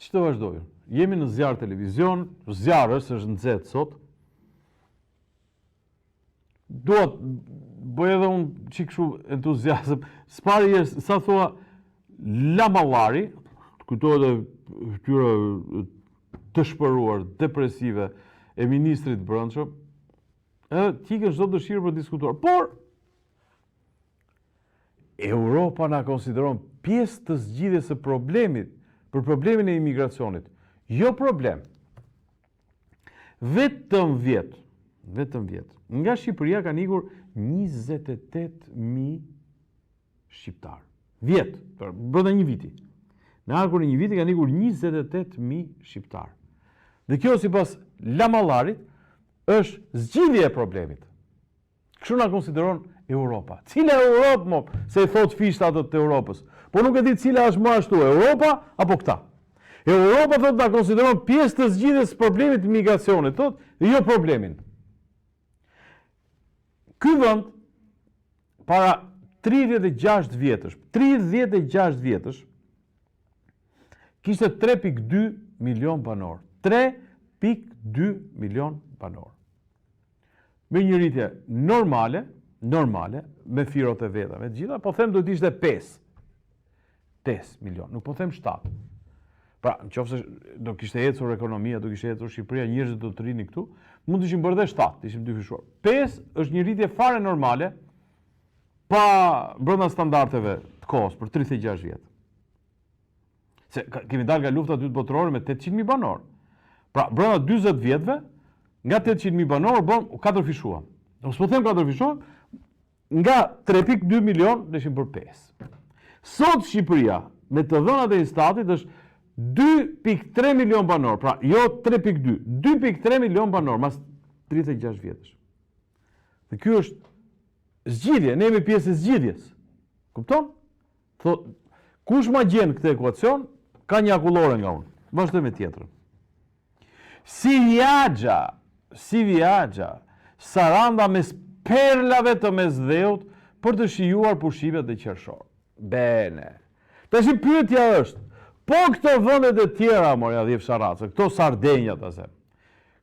Që të vazhdojnë? Jemi në zjarë televizion, zjarë është nxehtë sot. Duat, bëj edhe unë që këshu entuziasm. S'pari jesë, sa thua, lamallari, kujtohet e këtyre të shpëruar, depresive, e ministrit brendshëm, edhe t'ikën çdo dëshirë për diskutuar. Por, Europa na konsideron pjesë të zgjidhjes së problemit, për problemin e imigracionit. Jo problem. Vetëm vjet. Nga Shqipëria kanë ikur 28.000 shqiptar. Vjet, brenda një viti. Në arkur e një viti kanë ikur 28.000 shqiptar. Dhe kjo sipas lamallarit është zgjidhja e problemit. Kështu na konsideron Europa. Cila Europë mo, se i thot fishtat të Europës. Po nuk e di cila është më ashtu, Europa apo këta. Europa thot na konsideron pjesë të zgjidhjes së problemit të migracionit, thot, dhe jo problemin. Ky vend para 36 vjetësh kishte 3.2 milion banor. 3.2 milion banor. Me një rritje normale, me firot e veta, me gjitha, po them do të ishte 5 milion, nuk po them 7. Pra, në qoftë se do kishte ecur ekonomia, do kishte ecur Shqipëria, njerëzit do të rrinin këtu, mund të ishim bërë dhe 7, ishim dy fishuar. 5 është një rritje fare normale, pa brenda standardeve të kohës për 36 vjet. Se kemi dalë nga lufta e dytë botërore me 800.000 banor. Pra, brenda 40 vjetëve, nga 800.000 banor bën 4 fishuam. Ose po them 4 fishuam, nga 3.2 milion ne ishim për 5. Sot Shqipëria me të dhënat e statit është 2.3 milion banor, pra jo 3.2, 2.3 milion banor mas 36 vjetësh. Dhe ky është zgjidhje, ne jemi pjesë e zgjidhjes. Kupton? Thot, kush ma gjen këtë ekuacion, ka një akullore nga unë. Vazhdoj me tjetrën. Si viaggia, Saranda mes perlave të Mesdheut për të shijuar pushimet e qershor. Bene. Tash pyetja është, po këto vendet e tjera, morja dhjef Sharacë, këto Sardenja të se,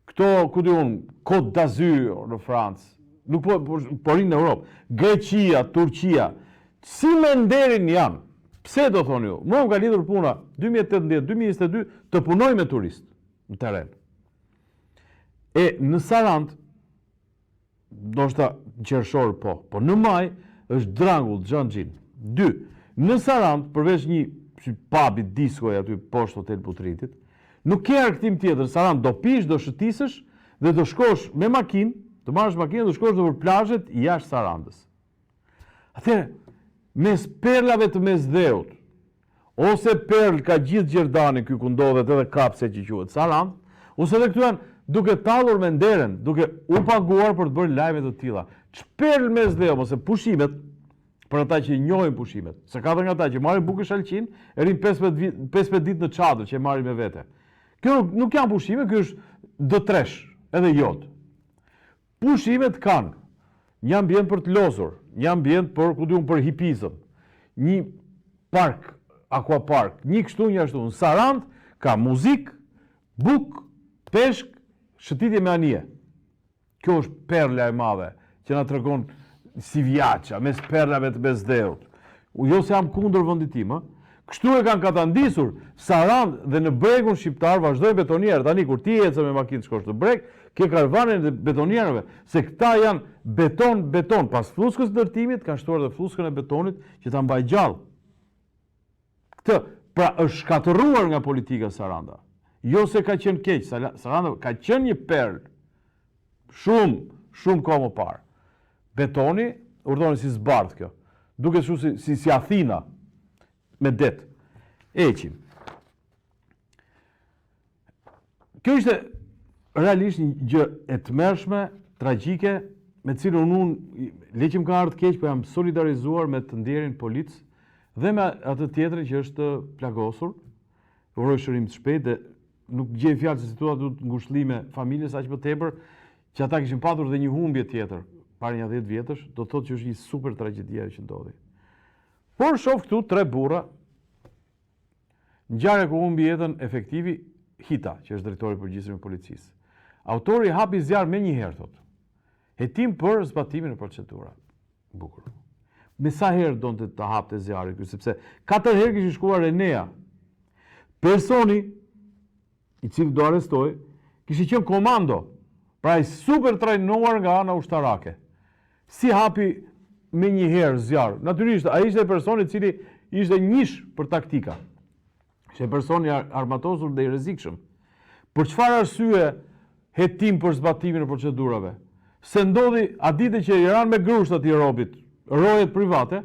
këto, ku di unë, Côte d'Azur në Francë, nuk po rinë në Europë, Greqia, Turqia, si me nderin janë, pse do thoni ju, mua më ka lidhur puna 2018-2022 të punoj me turist në teren. E në Sarandë, ndoshta qershor po në maj është drangull, xhanxhin. 2. Në Sarandë, përveç një pubit diskoj aty poshtë hotel Putritit, nuk ke arktim tjetër. Sarandë do pish, do shëtisësh dhe do shkosh me makinë, të marrësh makinën dhe shkosh nëpër plazhet jashtë Sarandës. Atëherë, mes perlave të Mesdheut, ose perl ka gjithë Gjerdani ky ku ndodhet edhe kapse që quhet Sarandë, ose edhe këtu janë duke tallur me nderen, duke u paguar për të bërë lajme të tilla. Ç'perl Mesdheut ose pushimet për ata që njohin pushimet. Se ka dhe nga ata që marrin bukë shalqin, e rinë 15 ditë në çadër që e marrin me vete. Kjo nuk janë pushime, kjo është dëtresh, edhe jot. Pushimet kanë një ambient për të lozur, një ambient për hipizëm, një park, aquapark, një kështu, një ashtu. Në Sarandë ka muzik, buk, peshk, shëtitje me anije. Kjo është perla e madhe që na tregon si viaggia, mes perlave të Mesdheut. Jo se jam kundër vendit tim, kështu e kanë katandisur Sarandë dhe në bregun shqiptar vazhdojnë betonierë. Tani kur ti ecë me makinë shkosh në breg, ke karavanen e betonierëve, se këta janë beton. Pas fluskës ndërtimit kanë shtuar dhe fluskën e betonit që ta mbajë gjallë. Këtë, pra është shkatëruar nga politika Saranda. Jo se ka qenë keq, Saranda ka qenë një perl shumë kohë më parë. Betoni, urdhoni si zbardh kjo. Duke si Athina me det. Eqim. Kjo ishte realisht një gjë e tmerrshme, tragjike, me cilën unë leqim ka ardhur keq, po jam solidarizuar me të nderin polic dhe me atë tjetrin që është plagosur. Uroj shërim të shpejtë dhe nuk gjej fjalë se situata duhet ngushëllime familjes aq më tepër që ata kishin patur dhe një humbje tjetër para një 10 vjetësh, do të thotë që është një super tragjedia që ndodhi. Por shoh këtu 3 burra Ngjarje ku humbi jetën efektivi Hita, që është drejtori i përgjithshëm i policisë. Autori hapi zjarr më një herë thotë. Hetim për zbatimin e procedurave. Bukur. Me sa herë donte ta hapte zjarrin ky, sepse 4 herë kishte shkuar Renea. Personi i cili do arrestoi kishte qenë komando, pra i super trajnuar nga ana ushtarake. Si hapi me një herë zjarr? Natyrisht, ai ishte personi i cili ishte njësh për taktika. Ishte personi armatosur dhe i rrezikshëm. Për çfarë arsye hetim për zbatimin e procedurave? Se ndodhi a ditë që i ran me grusht atij robit, rojet private,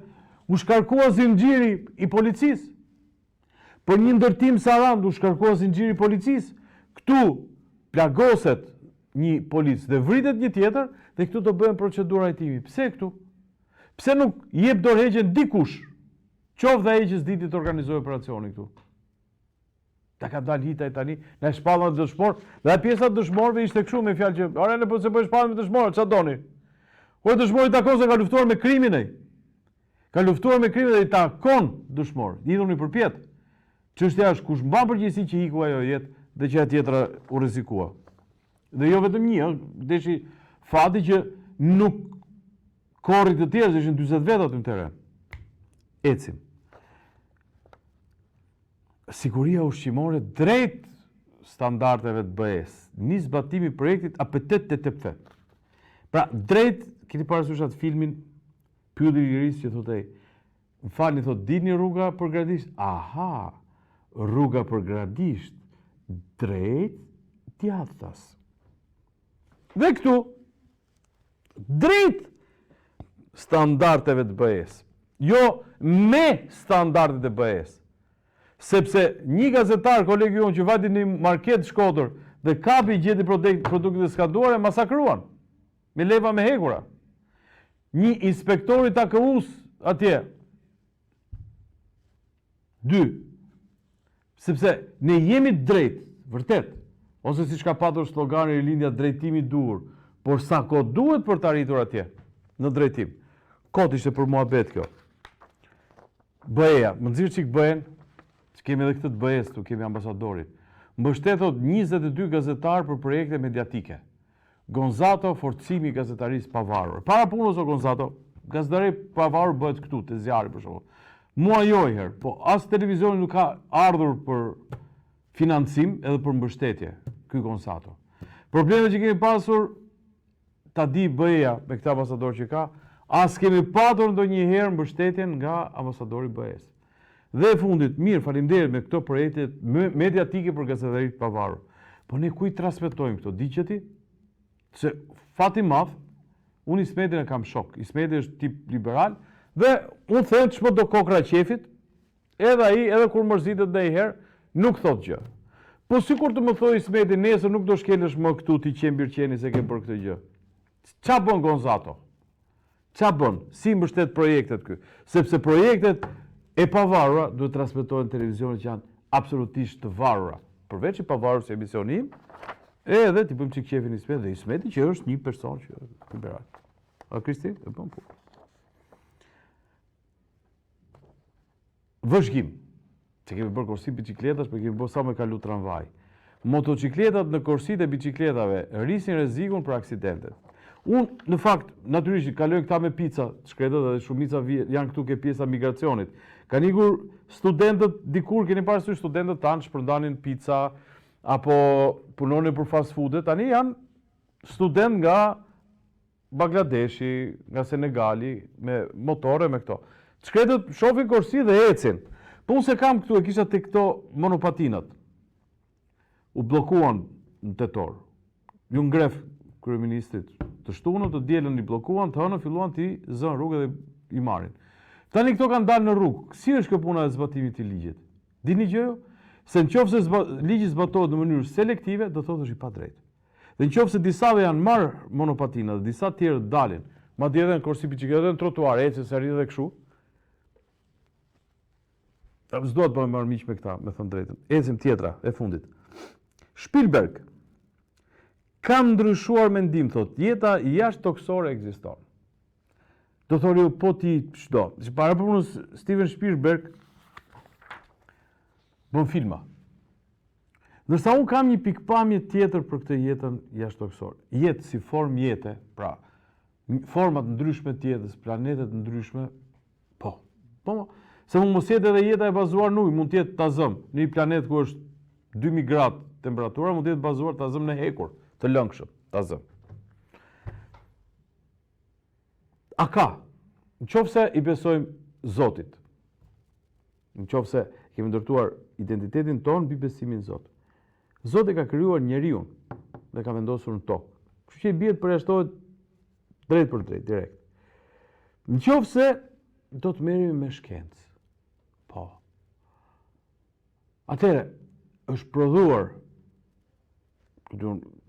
u shkarkua zinxhiri i policisë. Për një ndërtim sarand u shkarkua zinxhiri i policisë. Ktu plagoset një polic dhe vritet një tjetër dhe këtu do bëhen procedura hetimi. Pse këtu? Pse nuk jep dorëheqjen dikush? Qoftë ai që s'diti të organizojë operacionin këtu. Ta ka dalë Hita tani, në shpallën e dëshmor, dhe pjesa e dëshmorëve ishte kështu me fjalë që, "Ora ne po se bëj shpallën me dëshmorët, ç'a doni?" Po dëshmori takon se ka luftuar me krimin ai. Ka luftuar me krimin dhe i takon dëshmor. Lidhuni i përpjet. Çështja është kush mban përgjegjësi që iku ajo jetë dhe që tjetra u rrezikua. Dhe jo vetëm një, deshi fati që nuk korri të tjerë, ishin 40 vetë aty në teren. Ecim. Siguria ushqimore drejt standardeve të BE-s, një zbatimi i projektit APT-TTP. Pra, drejt, keni parasysh atë filmin, pyeti lirisë që thotë, më falni, thotë, dini rruga për Gradisht? Aha, rruga për Gradisht, drejt Djathtas. Dhe këtu, drejt standardeve të BE-s, jo me standardet e BE-s. Sepse një gazetar, kolegi jonë, që vati një market Shkodër dhe kapi gjeti produktet e skaduar e masakruan, me leva me hekura. Një inspektori AKU-s atje. 2. Sepse ne jemi drejt, vërtet, ose si ka patur slogani Rilindja, drejtimi dur, por sa kohë duhet për të arritur atje, në drejtim. Kot ishte për muhabet kjo. BE-ja, më nxirr çik BE-n, kemi edhe këtë të BE-s, tu kemi ambasadorin. Mbështetot 22 gazetar për projekte mediatike. Gonzato, forcimi i gazetarisë pavarur. Para punës o Gonzato, gazetari pavarur bëhet këtu, te zjarri për shembull. Mua jo herë, po as televizioni nuk ka ardhur për financim edhe për mbështetje, ky Gonzato. Problemet që kemi pasur, ta di BE-ja me këtë ambasador që ka, as kemi patur ndonjëherë mbështetjen nga ambasadori i BE-s. Dhe e fundit, mirë, faleminderit me këto projekte mediatike për gazetaritë pavarur. Po ne kujt transmetojmë këto? Di që ti? Se fati madh, unë Ismetin e kam shok. Ismeti është tip liberal dhe unë them ç'po do kokra qefit, edhe ai, edhe kur mërzitet ndonjëherë, nuk thot gjë. Po sikur të më thoj Ismeti, nesër nuk do shkelesh më këtu ti qembirqeni se ke bërë këtë gjë. Ç'a bën Gonzato? Ç'a bën? Si mbështet projektet ky? Sepse projektet e pavarura duhet transmetohen në televizionet që janë absolutisht të varura. Përveç i pavarur si emisioni im, edhe ti bëjmë çik qefin Ismet dhe Ismeti që është një person që liberal. A Kristi? E bëm po. Vëzhgim. Që kemi bërë korsi bicikletash, për kemi bërë sa me kalu tramvaj. Motocikletat në korsit e bicikletave rrisin rrezikun për aksidentet. Unë, në fakt, natyrisht, kaloj këta me pica, shkretët dhe shumica janë këtu ke pjesa migracionit. Ka ikur studentët, dikur keni parasysh studentët tanë shpërndanin pica, apo punonin për fast foodet, tani janë student nga Bangladeshi, nga Senegali, me motore, me këto. Shkretët shofin korsi dhe ecin. Po unë se kam këtu, e kisha të këto monopatinat. U blokuan në tetor. Ju ngref kryeministrit të shtunën, të dielën i blokuan, të hënën filluan të zënë rrugë dhe i marrin. Tani këto kanë dalë në rrugë. Si është kjo puna e zbatimit të ligjit? Dini gjë jo? Se në qoftë se ligji zbatohet në mënyrë selektive, do thotë është i padrejtë. Dhe në qoftë se disave janë marrë monopatina dhe disa tjerë dalin, madje edhe në korsi bicikletë, në trotuar, ecën se rritë dhe kështu. S'do të bëjmë marrë miq me këta, me thënë drejtën. Ecim tjetra, e fundit. Spielberg. Kam ndryshuar mendim, thot, jeta jashtë toksore ekziston. Do thori ju, po ti çdo. Para punës Steven Spielberg bën filma. Ndërsa unë kam një pikpamje tjetër për këtë jetën jashtëtoksore. Jetë si formë jete, pra, format ndryshme të jetës, planetet ndryshme, po. Se mund mos jetë edhe jeta e bazuar në ujë, mund të jetë tazëm, në një planet ku është 2000 gradë temperatura, mund të jetë bazuar tazëm në hekur, të lëngshëm, tazëm. A ka? Në qoftë se i besojmë Zotit, në qoftë se kemi ndërtuar identitetin tonë mbi besimin në Zot. Zoti ka krijuar njeriun dhe ka vendosur në tokë. Kështu që i bie të përjashtohet drejt për drejt, direkt. Në qoftë se do të merremi me shkencë. Po. Atëherë është prodhuar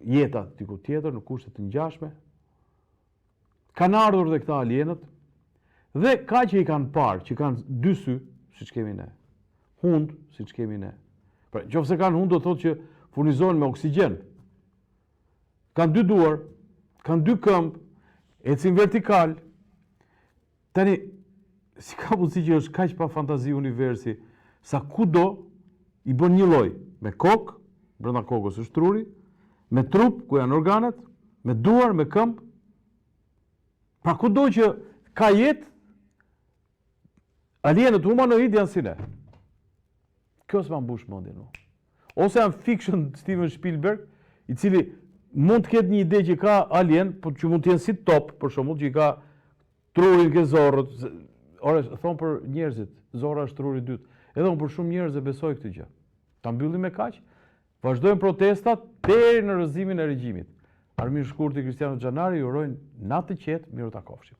jeta diku tjetër në kushte të ngjashme. Kanë ardhur dhe këta alienët dhe ka që i kanë parë, që kanë dy sy, siç kemi ne. Hund, siç kemi ne. Pra, nëse kanë hund do thotë që furnizohen me oksigjen. Kanë dy duar, kanë dy këmbë, ecin vertikal. Tani, si ka mundësi që është kaq pa fantazi universi, sa kudo i bën një lloj, me kokë, brenda kokës është truri, me trup ku janë organet, me duar, me këmbë. Pra kudo që ka jetë, alienët humanoid janë si ne. Kjo s'ma mbush mendjen mu. Ose janë fiction Steven Spielberg, i cili mund të ketë një ide që ka alien, por që mund të jenë si top, për shembull, që i ka trurin ke zorrët. Ore, thon për njerëzit, zorra është truri i dytë. Edhe unë për shumë njerëz e besoj këtë gjë. Ta mbyllim me kaq. Vazhdojnë protestat deri në rrëzimin e regjimit. Armiq Shkurti, Kristiano Xhanari ju urojnë natë të qetë, miru takofshim.